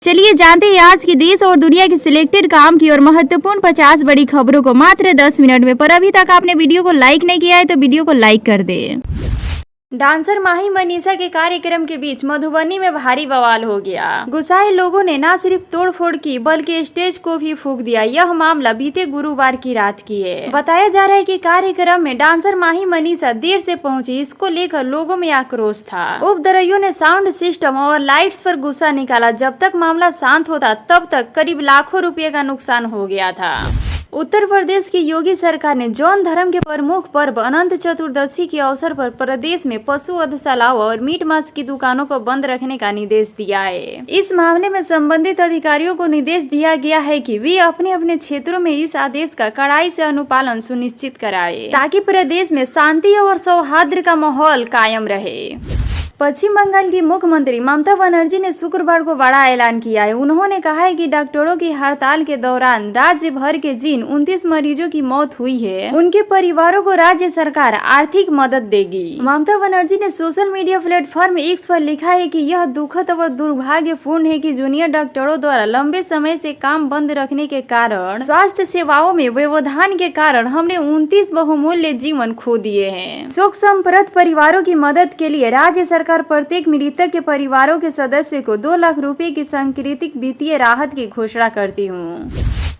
चलिए जानते हैं आज की देश और दुनिया की सिलेक्टेड काम की और महत्वपूर्ण 50 बड़ी खबरों को मात्र 10 मिनट में। पर अभी तक आपने वीडियो को लाइक नहीं किया है तो वीडियो को लाइक कर दे। डांसर माही मनीषा के कार्यक्रम के बीच मधुबनी में भारी बवाल हो गया। गुस्साए लोगों ने न सिर्फ तोड़फोड़ की बल्कि स्टेज को भी फूंक दिया। यह मामला बीते गुरुवार की रात की है। बताया जा रहा है कि कार्यक्रम में डांसर माही मनीषा देर से पहुंची, इसको लेकर लोगों में आक्रोश था। उपद्रवियों ने साउंड सिस्टम और लाइट्स पर गुस्सा निकाला। जब तक मामला शांत होता तब तक करीब लाखों रुपए का नुकसान हो गया था। उत्तर प्रदेश की योगी सरकार ने जौन धर्म के प्रमुख पर्व अनंत चतुर्दशी के अवसर पर प्रदेश में पशु वधशालाओं और मीट मांस की दुकानों को बंद रखने का निर्देश दिया है। इस मामले में संबंधित अधिकारियों को निर्देश दिया गया है कि वे अपने अपने क्षेत्रों में इस आदेश का कड़ाई से अनुपालन सुनिश्चित कराएं, ताकि प्रदेश में शांति और सौहार्द का माहौल कायम रहे। पश्चिम बंगाल की मुख्यमंत्री ममता बनर्जी ने शुक्रवार को बड़ा ऐलान किया है। उन्होंने कहा है कि डॉक्टरों की हड़ताल के दौरान राज्य भर के जिन 29 मरीजों की मौत हुई है, उनके परिवारों को राज्य सरकार आर्थिक मदद देगी। ममता बनर्जी ने सोशल मीडिया प्लेटफॉर्म एक्स पर लिखा है कि यह दुखद और दुर्भाग्यपूर्ण है कि जूनियर डॉक्टरों द्वारा लंबे समय से काम बंद रखने के कारण स्वास्थ्य सेवाओं में व्यवधान के कारण हमने 29 बहुमूल्य जीवन खो दिए हैं। शोक संतप्त परिवारों की मदद के लिए राज्य सरकार प्रत्येक मृतक के परिवारों के सदस्य को 2 लाख रुपए की सांकेतिक वित्तीय राहत की घोषणा करती हूँ।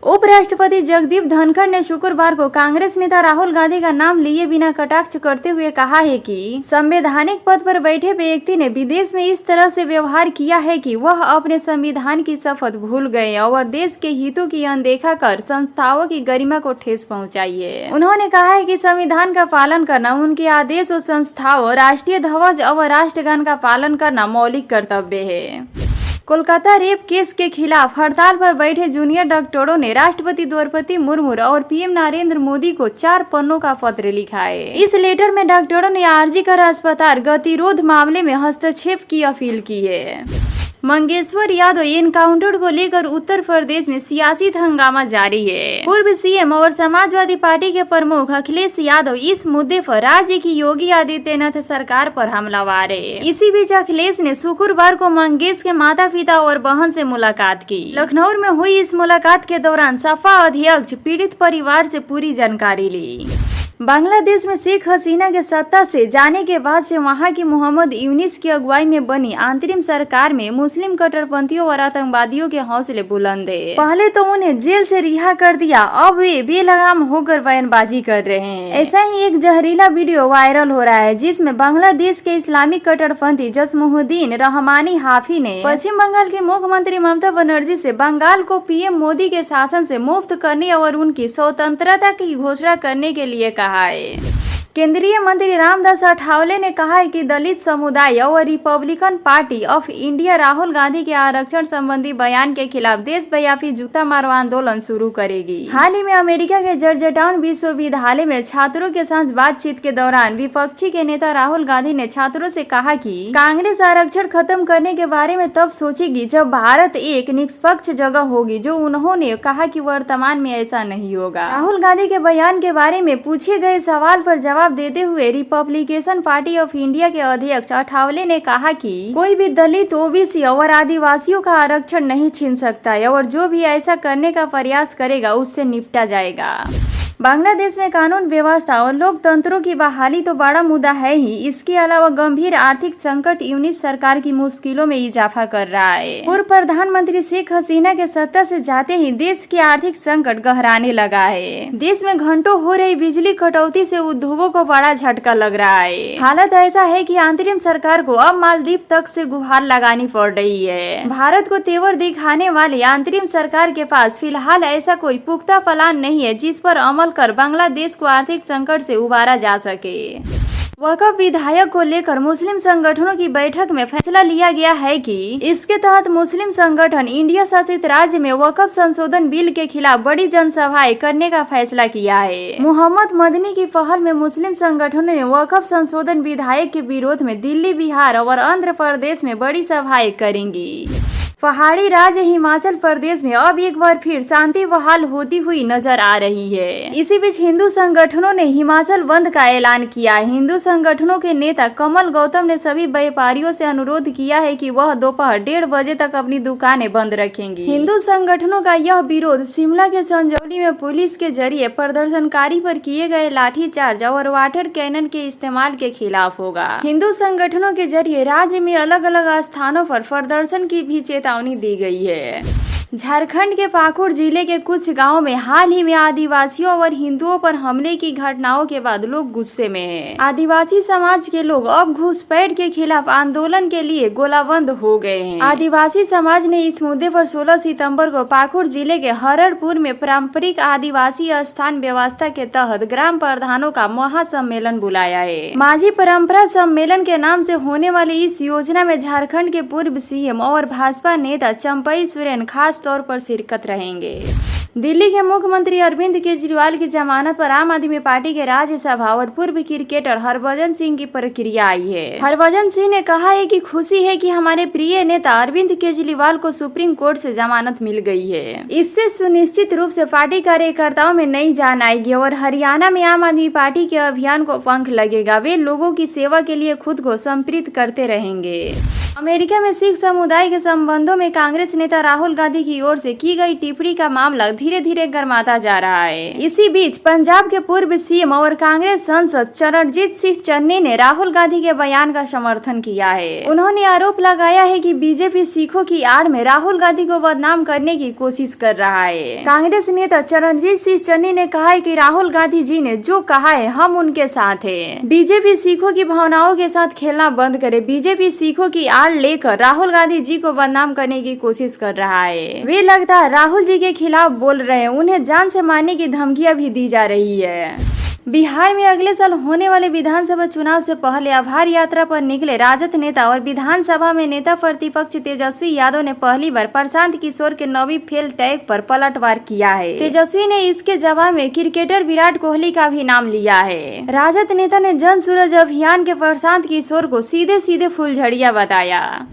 उपराष्ट्रपति जगदीप धनखड़ ने शुक्रवार को कांग्रेस नेता राहुल गांधी का नाम लिए बिना कटाक्ष करते हुए कहा है कि संवैधानिक पद पर बैठे व्यक्ति ने विदेश में इस तरह से व्यवहार किया है कि वह अपने संविधान की शपथ भूल गए और देश के हितों की अनदेखा कर संस्थाओं की गरिमा को ठेस पहुंचाई है। उन्होंने कहा है कि संविधान का पालन करना उनके आदेश और संस्थाओं, राष्ट्रीय ध्वज और राष्ट्रगान का पालन करना मौलिक कर्तव्य है। कोलकाता रेप केस के खिलाफ हड़ताल पर बैठे जूनियर डॉक्टरों ने राष्ट्रपति द्रौपदी मुर्मू और पीएम नरेंद्र मोदी को 4 पन्नों का पत्र लिखा है। इस लेटर में डॉक्टरों ने आरजी कर अस्पताल गतिरोध मामले में हस्तक्षेप की अपील की है। मंगेश्वर यादव एनकाउंटर को लेकर उत्तर प्रदेश में सियासी हंगामा जारी है। पूर्व सीएम और समाजवादी पार्टी के प्रमुख अखिलेश यादव इस मुद्दे पर राज्य की योगी आदित्यनाथ सरकार पर हमलावर है। इसी बीच अखिलेश ने शुक्रवार को मंगेश के माता पिता और बहन से मुलाकात की। लखनऊ में हुई इस मुलाकात के दौरान सपा अध्यक्ष पीड़ित परिवार से पूरी जानकारी ली। बांग्लादेश में शेख हसीना के सत्ता से जाने के बाद से वहां की मोहम्मद यूनिस की अगुवाई में बनी अंतरिम सरकार में मुस्लिम कट्टरपंथियों और आतंकवादियों के हौसले बुलंद है। पहले तो उन्हें जेल से रिहा कर दिया, अब वे बेलगाम होकर बयानबाजी कर रहे हैं। ऐसा ही एक जहरीला वीडियो वायरल हो रहा है जिसमें बांग्लादेश के इस्लामिक कट्टरपंथी जसमुद्दीन रहमानी हाफी ने पश्चिम बंगाल के मुख्यमंत्री ममता बनर्जी से बंगाल को पीएम मोदी के शासन से मुक्त करने और उनकी स्वतंत्रता की घोषणा करने के लिए कहा है। केंद्रीय मंत्री रामदास अठावले ने कहा है कि दलित समुदाय और Republican party of India Rahul Gandhi के आरक्षण संबंधी बयान के खिलाफ देशव्यापी जूता मारो आंदोलन शुरू करेगी। हाल ही में अमेरिका के जॉर्जटाउन विश्वविद्यालय में छात्रों के साथ बातचीत के दौरान विपक्षी के नेता राहुल गांधी ने छात्रों से कहा कि कांग्रेस आरक्षण खत्म करने के बारे में तब सोचेगी जब भारत एक निष्पक्ष जगह होगी, जो उन्होंने कहा कि वर्तमान में ऐसा नहीं होगा। राहुल गांधी के बयान के बारे में पूछे गए सवाल पर जवाब देते हुए रिपब्लिकन पार्टी ऑफ इंडिया के अध्यक्ष अठावले ने कहा कि कोई भी दलित, ओबीसी और आदिवासियों का आरक्षण नहीं छीन सकता है और जो भी ऐसा करने का प्रयास करेगा उससे निपटा जाएगा। बांग्लादेश में कानून व्यवस्था और लोकतंत्रों की बहाली तो बड़ा मुद्दा है ही, इसके अलावा गंभीर आर्थिक संकट यूनिस सरकार की मुश्किलों में इजाफा कर रहा है। पूर्व प्रधानमंत्री शेख हसीना के सत्ता से जाते ही देश की आर्थिक संकट गहराने लगा है। देश में घंटों हो रही बिजली कटौती से उद्योगों को बड़ा झटका लग रहा है। हालत ऐसा है कि अंतरिम सरकार को अब मालदीव तक से गुहार लगानी पड़ रही है। भारत को तेवर दिखाने वाली अंतरिम सरकार के पास फिलहाल ऐसा कोई पुख्ता प्लान नहीं है जिस पर अमल कर बांग्लादेश को आर्थिक संकट से उबारा जा सके। वक्फ विधेयक को लेकर मुस्लिम संगठनों की बैठक में फैसला लिया गया है कि इसके तहत मुस्लिम संगठन इंडिया शासित राज्य में वक्फ संशोधन बिल के खिलाफ बड़ी जनसभाएं करने का फैसला किया है। मोहम्मद मदनी की पहल में मुस्लिम संगठनों ने वक्फ संशोधन विधेयक के विरोध में दिल्ली, बिहार और आंध्र प्रदेश में बड़ी सभाएं करेंगी। पहाड़ी राज्य हिमाचल प्रदेश में अब एक बार फिर शांति बहाल होती हुई नजर आ रही है। इसी बीच हिंदू संगठनों ने हिमाचल बंद का ऐलान किया है। हिंदू संगठनों के नेता कमल गौतम ने सभी व्यापारियों से अनुरोध किया है कि वह दोपहर 1:30 बजे तक अपनी दुकानें बंद रखेंगे। हिंदू संगठनों का यह विरोध शिमला के संजौली में पुलिस के जरिए प्रदर्शनकारी पर किए गए लाठीचार्ज और वाटर कैनन के इस्तेमाल के खिलाफ होगा। हिंदू संगठनों के जरिए राज्य में अलग अलग स्थानों पर प्रदर्शन की भी चेतावनी दी गई है। झारखंड के पाकुड़ जिले के कुछ गांवों में हाल ही में आदिवासियों और हिंदुओं पर हमले की घटनाओं के बाद लोग गुस्से में हैं। आदिवासी समाज के लोग अब घुसपैठ के खिलाफ आंदोलन के लिए गोलाबंद हो गए हैं। आदिवासी समाज ने इस मुद्दे पर 16 सितंबर को पाकुड़ जिले के हररपुर में पारंपरिक आदिवासी स्थान व्यवस्था के तहत ग्राम प्रधानों का महासम्मेलन बुलाया है। माझी परंपरा सम्मेलन के नाम से होने वाली इस योजना में झारखंड के पूर्व सीएम और भाजपा नेता चंपई सोरेन खास तौर पर शिरकत रहेंगे। दिल्ली के मुख्यमंत्री अरविंद केजरीवाल की जमानत पर आम आदमी पार्टी के राज्यसभा और पूर्व क्रिकेटर हरभजन सिंह की प्रक्रिया आई है। हरभजन सिंह ने कहा है कि खुशी है कि हमारे प्रिय नेता अरविंद केजरीवाल को सुप्रीम कोर्ट से जमानत मिल गई है। इससे सुनिश्चित रूप से पार्टी कार्यकर्ताओं में नई जान आएगी और हरियाणा में आम आदमी पार्टी के अभियान को पंख लगेगा। वे लोगों की सेवा के लिए खुद को समर्पित करते रहेंगे। अमेरिका में सिख समुदाय के संबंधों में कांग्रेस नेता राहुल गांधी की ओर से की गई टिप्पणी का मामला धीरे धीरे गर्माता जा रहा है। इसी बीच पंजाब के पूर्व सीएम और कांग्रेस सांसद चरणजीत सिंह चन्नी ने राहुल गांधी के बयान का समर्थन किया है। उन्होंने आरोप लगाया है कि बीजेपी सिखों की आड़ में राहुल गांधी को बदनाम करने की कोशिश कर रहा है। कांग्रेस नेता चरणजीत सिंह चन्नी ने कहा है कि राहुल गांधी जी ने जो कहा है हम उनके साथ हैं। बीजेपी सिखों की भावनाओं के साथ खेलना बंद करे। बीजेपी सिखों की आड़ लेकर राहुल गांधी जी को बदनाम करने की कोशिश कर रहा है। वे लगता है राहुल जी के खिलाफ बोल रहे हैं। उन्हें जान से मारने की धमकियां भी दी जा रही है। बिहार में अगले साल होने वाले विधानसभा चुनाव से पहले आभार यात्रा पर निकले राजद नेता और विधानसभा में नेता प्रतिपक्ष तेजस्वी यादव ने पहली बार प्रशांत किशोर के नवी फेल टैग पर पलटवार किया है। तेजस्वी ने इसके जवाब में क्रिकेटर विराट कोहली का भी नाम लिया है। राजद नेता ने जन सूरज अभियान के प्रशांत किशोर को सीधे सीधे फुलझड़िया बताया।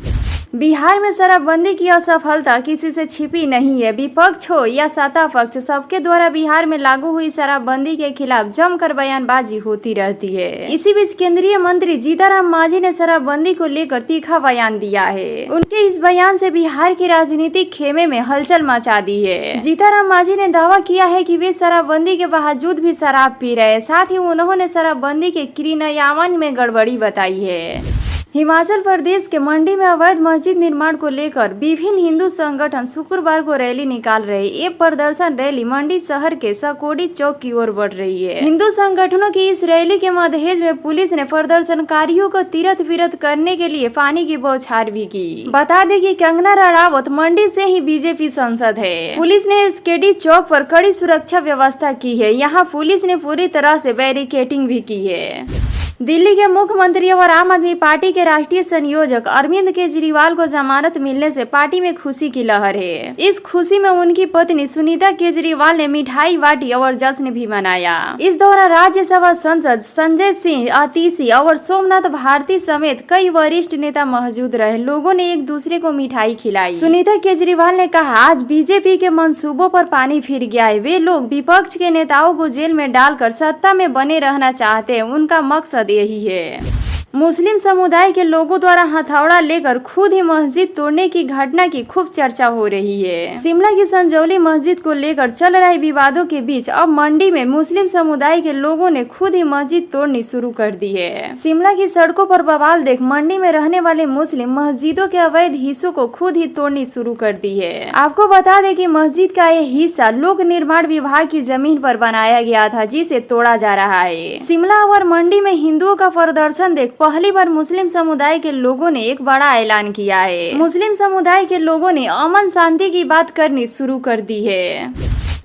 बिहार में शराबबंदी की असफलता किसी से छिपी नहीं है। विपक्ष हो या सत्ता पक्ष, सबके द्वारा बिहार में लागू हुई शराबबंदी के खिलाफ जमकर बयानबाजी होती रहती है। इसी बीच केंद्रीय मंत्री जीतनराम मांझी ने शराबबंदी को लेकर तीखा बयान दिया है। उनके इस बयान से बिहार के राजनीतिक खेमे में हलचल मचा दी है। जीतनराम मांझी ने दावा किया है कि वे शराबबंदी के बावजूद भी शराब पी रहे। साथ ही उन्होंने शराबबंदी के क्रियान्वयन में गड़बड़ी बताई है। हिमाचल प्रदेश के मंडी में अवैध मस्जिद निर्माण को लेकर विभिन्न हिंदू संगठन शुक्रवार को रैली निकाल रहे। ये प्रदर्शन रैली मंडी शहर के सकोड़ी चौक की ओर बढ़ रही है। हिंदू संगठनों की इस रैली के मध्येज में पुलिस ने प्रदर्शनकारियों को तीरथ विरथ करने के लिए पानी की बौछार भी की। बता दें कि कंगना रणावत मंडी से ही बीजेपी सांसद है। पुलिस ने एसकेडी चौक पर कड़ी सुरक्षा व्यवस्था की है। यहाँ पुलिस ने पूरी तरह से बैरिकेडिंग भी की है। दिल्ली के मुख्यमंत्री और आम आदमी पार्टी के राष्ट्रीय संयोजक अरविंद केजरीवाल को जमानत मिलने से पार्टी में खुशी की लहर है। इस खुशी में उनकी पत्नी सुनीता केजरीवाल ने मिठाई बांटी और जश्न भी मनाया। इस दौरान राज्यसभा सांसद संजय सिंह अतिशी और सोमनाथ भारती समेत कई वरिष्ठ नेता मौजूद रहे। लोगों ने एक दूसरे को मिठाई खिलाई। सुनीता केजरीवाल ने कहा, आज बीजेपी के मंसूबों पर पानी फिर गया है। वे लोग विपक्ष के नेताओं को जेल में डालकर सत्ता में बने रहना चाहते हैं। उनका मकसद यही है। मुस्लिम समुदाय के लोगों द्वारा हथौड़ा लेकर खुद ही मस्जिद तोड़ने की घटना की खूब चर्चा हो रही है। शिमला की संजौली मस्जिद को लेकर चल रहे विवादों के बीच अब मंडी में मुस्लिम समुदाय के लोगों ने खुद ही मस्जिद तोड़नी शुरू कर दी है। शिमला की सड़कों पर बवाल देख मंडी में रहने वाले मुस्लिम मस्जिदों के अवैध हिस्सों को खुद ही तोड़नी शुरू कर दी है। आपको बता दें कि मस्जिद का यह हिस्सा लोक निर्माण विभाग की जमीन पर बनाया गया था, जिसे तोड़ा जा रहा है। शिमला और मंडी में हिंदुओं का प्रदर्शन देख पहली बार मुस्लिम समुदाय के लोगों ने एक बड़ा ऐलान किया है। मुस्लिम समुदाय के लोगों ने अमन शांति की बात करनी शुरू कर दी है।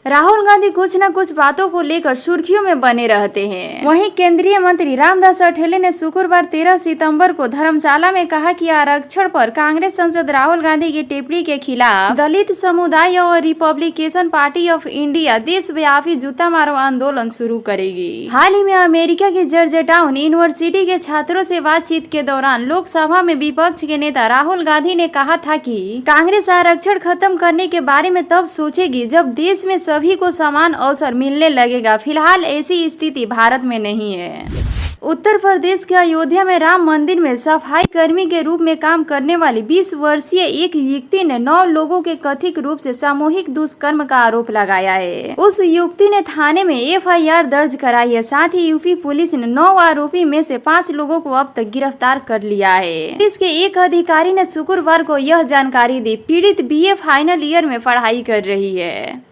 राहुल गांधी कुछ न कुछ बातों को लेकर सुर्खियों में बने रहते हैं। वहीं केंद्रीय मंत्री रामदास अठेले ने शुक्रवार 13 सितंबर को धर्मशाला में कहा कि आरक्षण पर कांग्रेस सांसद राहुल गांधी की टिप्पणी के खिलाफ दलित समुदाय और रिपब्लिकन पार्टी ऑफ इंडिया देशव्यापी जूता मारो आंदोलन शुरू करेगी। हाल ही में अमेरिका के जॉर्जटाउन यूनिवर्सिटी के छात्रों से बातचीत के दौरान लोकसभा में विपक्ष के नेता राहुल गांधी ने कहा था कि कांग्रेस आरक्षण खत्म करने के बारे में तब सोचेगी जब देश में सभी को समान अवसर मिलने लगेगा। फिलहाल ऐसी स्थिति भारत में नहीं है। उत्तर प्रदेश के अयोध्या में राम मंदिर में सफाई कर्मी के रूप में काम करने वाली 20 वर्षीय एक युवती ने 9 लोगों के कथित रूप से सामूहिक दुष्कर्म का आरोप लगाया है। उस युवती ने थाने में FIR दर्ज कराई है। साथ ही यूपी पुलिस ने 9 आरोपी में से 5 लोगों को अब तक गिरफ्तार कर लिया है। पुलिस के एक अधिकारी ने शुक्रवार को यह जानकारी दी। पीड़ित BA फाइनल ईयर में पढ़ाई कर रही है।